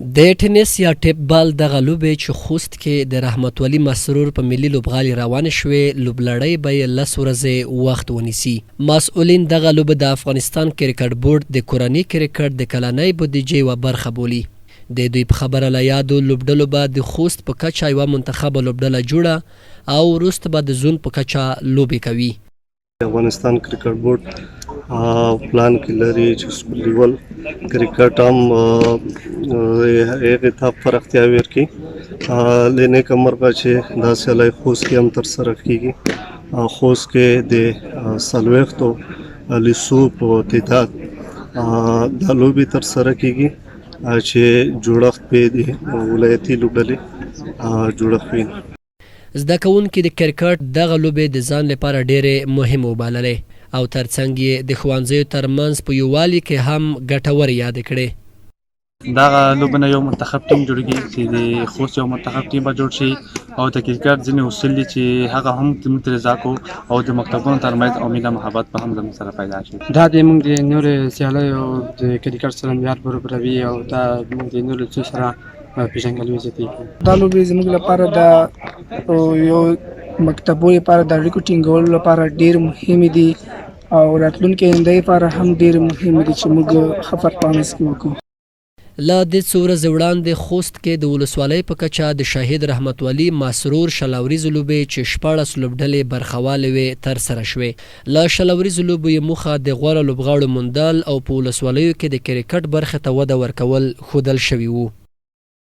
د ټینس یا ټیپ بال دغه لوبې چې خوست کې د رحمت ولي مسرور په ملي لوبغالي روانې شوې، لوبلړۍ به یې 10 ورځې وخت ونیسي. مسؤلین دغه لوبه د افغانستان کرکټ بورډ د کورني کرکټ د کلنۍ بودیجې یوه برخه بولي. د دوی په خبره له یادو لوبډلو به د خوست په کچه یوه منتخبه لوبډله جوړه او وروسته به د زون په کچه لوبې کوي. افغانستان کرکټ بورډ پلان کې لري چې سکول لیول کرکټ هم هغه ته پراختیا ورکړي. لنه کمرغه چې دا سیالي خوست کې هم ترسره کیږي. خوست کې د سلوختو لیسو په تعداد د لوبي ترسره کیږي چې جوړښت په د ولایتي لوبډلې جوړښت وي. زده کوونکي د کرکټ دغه لوبې د ځان لپاره ډېرې مهمه وبللې او ترڅنګ یې د ښوونځیو ترمنځ په یووالي کې هم ګټورې یادې کړې. دغه لوبه نه یو منتخب ټیم جوړیږي چې د خوست یو منتخب ټیم به جوړ شي او د کرکټ ځینې اصول دي چې هغه هم زموږ ترې زده کړو او د مکتبونو ترمنځ او مینه محبت به هم زموږ سره پیدا شي. دا د موږ د نورو سیالیو د کرکټ سره معیار برابروي او دا موږ د نورو څه سره پیژنګلوي زیاتوي. دا لوبې زموږ لپاره د یو مکتبو لپاره د اړیکو ټینګولو لپاره ډېر مهمې دي او راتلونکي آینده لپاره هم ډېر مهمې دي چې موږ ښه پرفارمنس وکړو. له دې څو ورځې وړاندې خوست کې د ولسوالۍ په کچه د شهید رحمت ولي مسرور شلوریزو لوبې چې 14 لوبډلې برخوالې وې ترسره شوې. له شلوریزو لوبو یې موخه د غوره لوبغاړو موندل او په ولسوالیو کې د کرکټ برخې ته وده ورکول ښودل شوي وو.